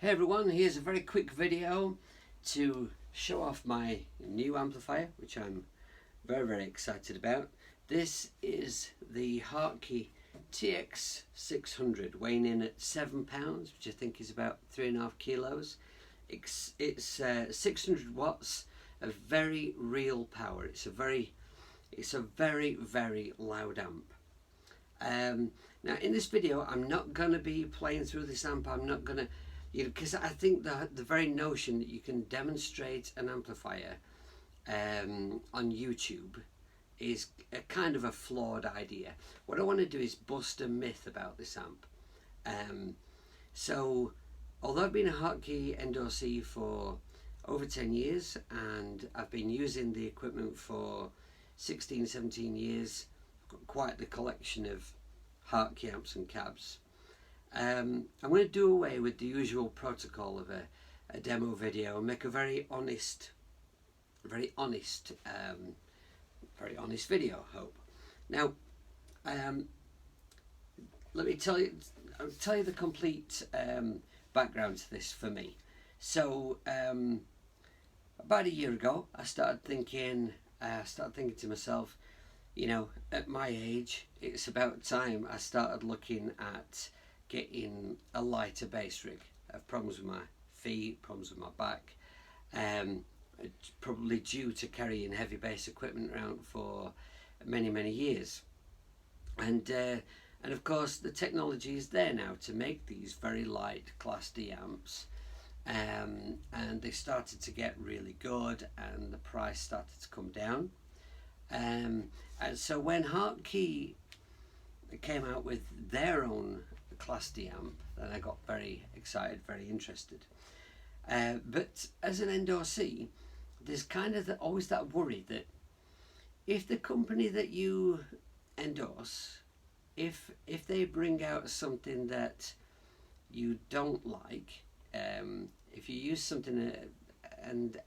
Hey everyone, here's a very quick video to show off my new amplifier, which I'm very excited about. This is the Hartke TX600, weighing in at £7, which I think is about 3.5 kilos. It's 600 watts of very real power. It's a very loud amp. Now in this video I'm not going to be playing through this amp. I'm not going to, because I think the very notion that you can demonstrate an amplifier on YouTube is a kind of a flawed idea. What I want to do is bust a myth about this amp. So although I've been a Hartke endorsee for over 10 years and I've been using the equipment for 16-17 years, I've got quite the collection of Hartke amps and cabs. I'm going to do away with the usual protocol of a demo video and make a very honest video, I hope. Now, let me tell you the complete background to this for me. So, about a year ago, I started thinking to myself, at my age, it's about time I started looking at getting a lighter bass rig. I have problems with my feet, problems with my back, probably due to carrying heavy bass equipment around for many years. And of course the technology is there now to make these very light Class D amps, and they started to get really good and the price started to come down. And so when Hartke came out with their own Class D amp, then I got very excited, very interested. But as an endorsee, there's kind of always that worry that if the company that you endorse, if they bring out something that you don't like, if you use something and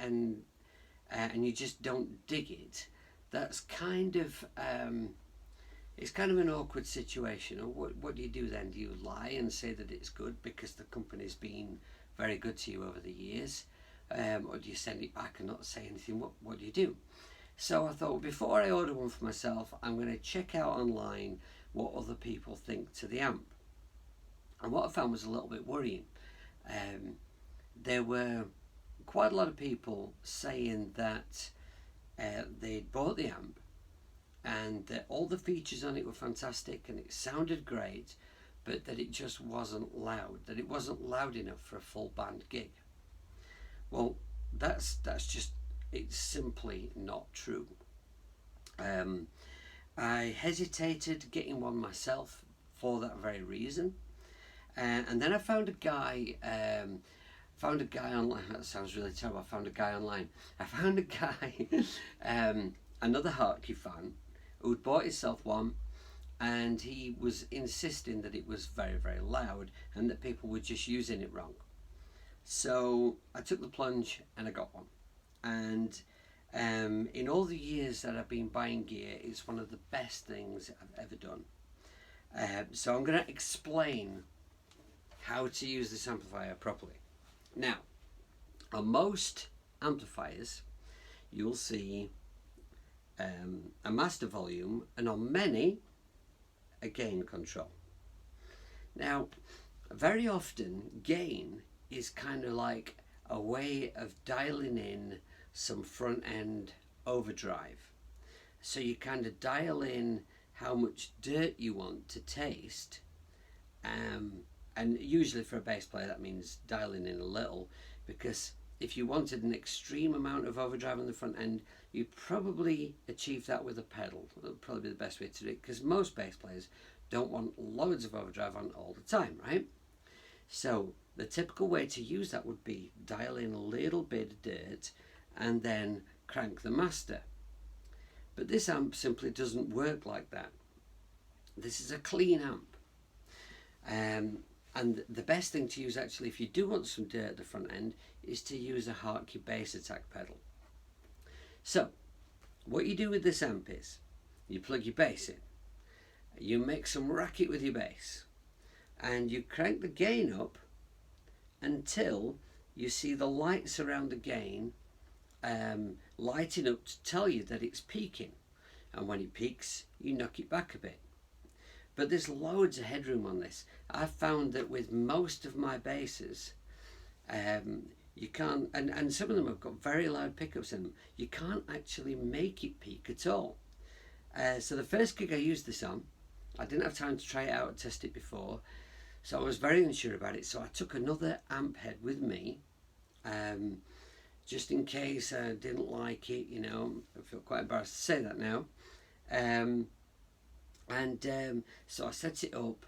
you just don't dig it, that's kind of it's kind of an awkward situation. What do you do then? Do you lie and say that it's good because the company's been very good to you over the years, or do you send it back and not say anything? What do you do? So I thought, well, before I order one for myself, I'm going to check out online what other people think to the amp. And what I found was a little bit worrying. There were quite a lot of people saying that they'd bought the amp and that all the features on it were fantastic and it sounded great, but that it just wasn't loud, that it wasn't loud enough for a full band gig. Well, that's it's simply not true. I hesitated getting one myself for that very reason, and then I found a guy online. That sounds really terrible. I found a guy online. I found a guy, another Hartke fan, who'd bought himself one, and he was insisting that it was very loud and that people were just using it wrong. So I took the plunge and I got one. And in all the years that I've been buying gear, it's one of the best things I've ever done. So I'm going to explain how to use this amplifier properly. Now, on most amplifiers, you'll see a master volume, and on many, a gain control. Now, very often, gain is kind of like a way of dialing in some front end overdrive. So you kind of dial in how much dirt you want to taste, and usually for a bass player that means dialing in a little, because if you wanted an extreme amount of overdrive on the front end, you'd probably achieve that with a pedal. That would probably be the best way to do it, because most bass players don't want loads of overdrive on all the time, right? So the typical way to use that would be dial in a little bit of dirt and then crank the master. But this amp simply doesn't work like that. This is a clean amp. And the best thing to use, actually, if you do want some dirt at the front end, is to use a Hartke bass attack pedal. So what you do with this amp is you plug your bass in, you make some racket with your bass, and you crank the gain up until you see the lights around the gain lighting up to tell you that it's peaking, and when it peaks you knock it back a bit. But there's loads of headroom on this. I've found that with most of my basses, you can't, and some of them have got very loud pickups in them, you can't actually make it peak at all. So the first gig I used this on, I didn't have time to try it out and test it before, so I was very unsure about it, so I took another amp head with me, just in case I didn't like it, you know. I feel quite embarrassed to say that now. So I set it up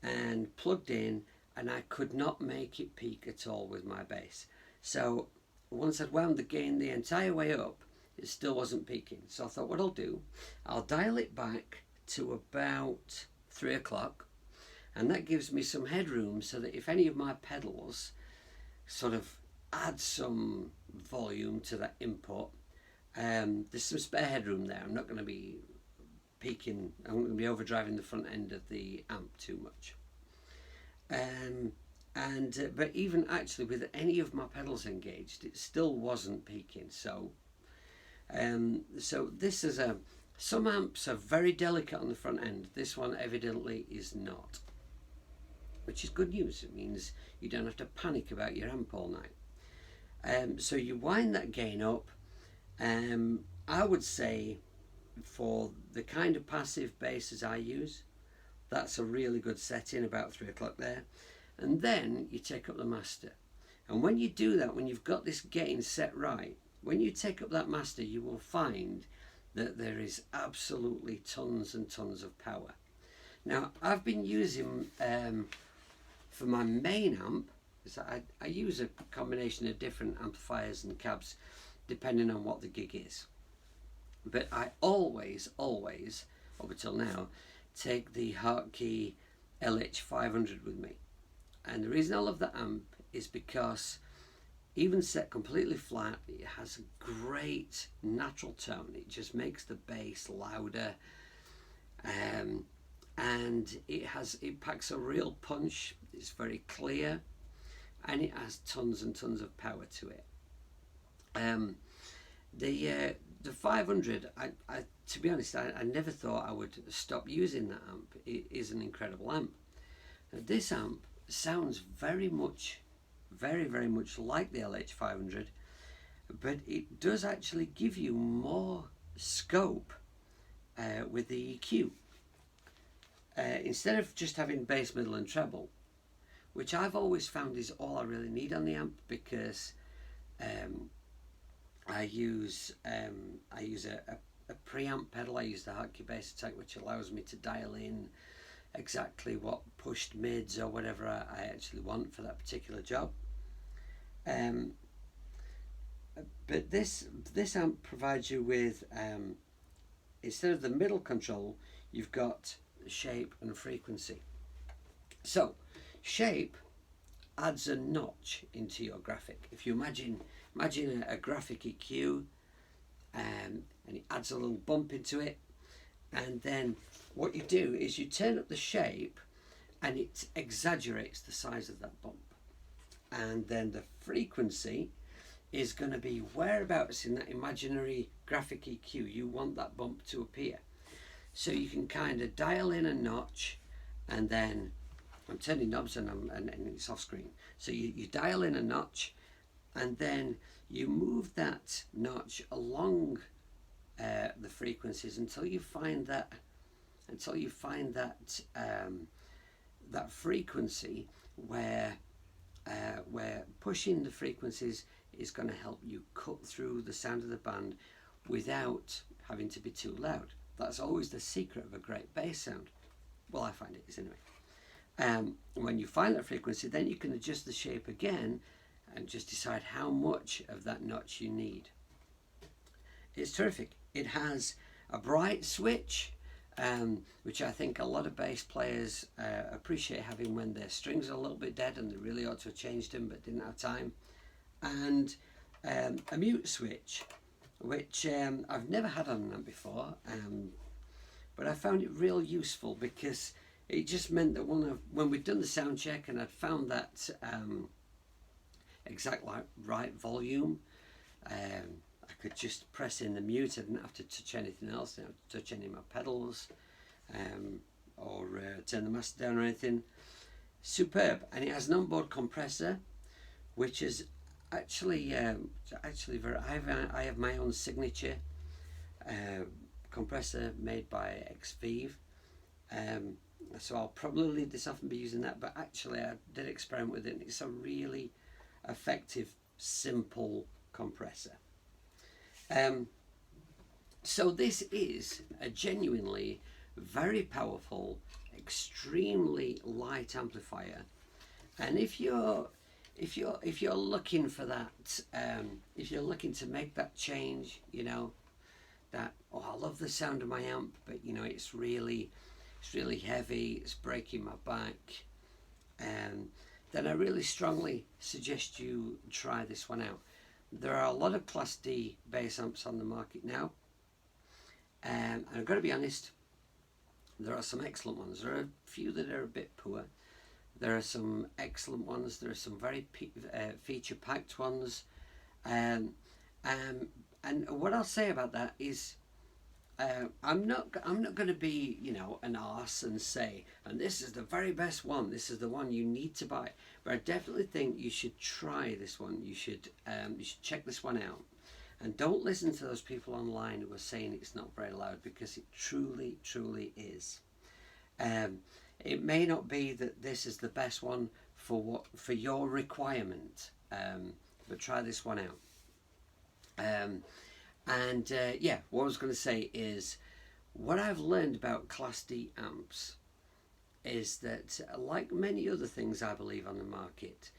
and plugged in, and I could not make it peak at all with my bass. So once I'd wound the gain the entire way up, it still wasn't peaking. So I thought, what I'll do, I'll dial it back to about 3 o'clock, and that gives me some headroom so that if any of my pedals sort of add some volume to that input, there's some spare headroom there. I'm not going to be peaking, I'm going to be overdriving the front end of the amp too much. But even actually with any of my pedals engaged, it still wasn't peaking. So this is some amps are very delicate on the front end. This one evidently is not, which is good news. It means you don't have to panic about your amp all night. So you wind that gain up. I would say for the kind of passive basses I use, that's a really good setting, about 3 o'clock there. And then you take up the master. And when you do that, when you've got this gain set right, when you take up that master, you will find that there is absolutely tons and tons of power. Now, I've been using, for my main amp, so I use a combination of different amplifiers and cabs depending on what the gig is. But I always, up until now, take the Hartke LH500 with me. And the reason I love that amp is because even set completely flat, it has a great natural tone. It just makes the bass louder, and it packs a real punch. It's very clear, and it has tons and tons of power to it. The 500, I to be honest, I never thought I would stop using that amp. It is an incredible amp. Now, this amp sounds very much like the LH500, but it does actually give you more scope with the EQ. Instead of just having bass, middle and treble, which I've always found is all I really need on the amp, because I use a preamp pedal. I use the Hartke Bass Attack, which allows me to dial in exactly what pushed mids or whatever I actually want for that particular job. But this amp provides you with, instead of the middle control, you've got shape and frequency. So shape adds a notch into your graphic. If you imagine a graphic EQ, and it adds a little bump into it, and then what you do is you turn up the shape and it exaggerates the size of that bump, and then the frequency is going to be whereabouts in that imaginary graphic EQ you want that bump to appear. So you can kind of dial in a notch, and then I'm turning knobs and it's off screen. So you dial in a notch, and then you move that notch along the frequencies until you find that that frequency where pushing the frequencies is going to help you cut through the sound of the band without having to be too loud. That's always the secret of a great bass sound. Well, I find it is anyway. When you find that frequency, then you can adjust the shape again and just decide how much of that notch you need. It's terrific. It has a bright switch, which I think a lot of bass players appreciate having when their strings are a little bit dead and they really ought to have changed them but didn't have time. And a mute switch, which I've never had on an amp before, but I found it real useful because it just meant that when we'd done the sound check and I'd found that right volume. I could just press in the mute. I didn't have to touch anything else. I didn't have to touch any of my pedals, or turn the master down or anything. Superb. And it has an onboard compressor, which is actually very. I have my own signature compressor made by Xvive. So I'll probably leave this off and be using that, but actually I did experiment with it, and it's a really effective, simple compressor. So this is a genuinely very powerful, extremely light amplifier, and if you're looking for that, if you're looking to make that change, you know, that, oh, I love the sound of my amp, but you know, it's really heavy, it's breaking my back, then I really strongly suggest you try this one out. There are a lot of Class D bass amps on the market now, and I've got to be honest, there are some excellent ones. There are a few that are a bit poor. There are some excellent ones. There are some very feature-packed ones, and what I'll say about that is, I'm not going to be, you know, an arse and say, and this is the very best one, this is the one you need to buy. But I definitely think you should try this one. You should check this one out, and don't listen to those people online who are saying it's not very loud, because it truly is. It may not be that this is the best one for your requirement, but try this one out. Yeah, what I was going to say is, what I've learned about Class D amps is that, like many other things I believe on the market,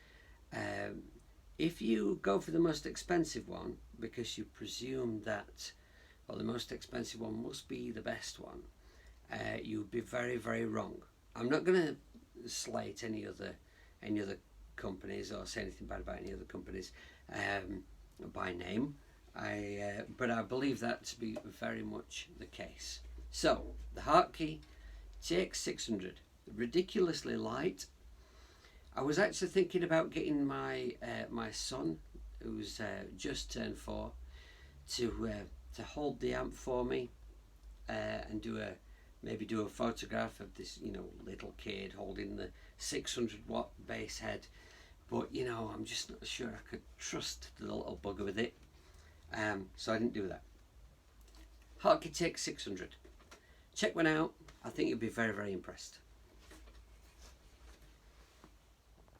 if you go for the most expensive one because you presume that, well, the most expensive one must be the best one, you'd be very wrong. I'm not going to slate any other companies or say anything bad about any other companies by name. But I believe that to be very much the case. So the Hartke TX600, ridiculously light. I was actually thinking about getting my my son, who's just turned 4, to hold the amp for me, and maybe do a photograph of this, you know, little kid holding the 600 watt bass head. But you know, I'm just not sure I could trust the little bugger with it. So I didn't do that. Hartke TX600. Check one out. I think you'll be very impressed.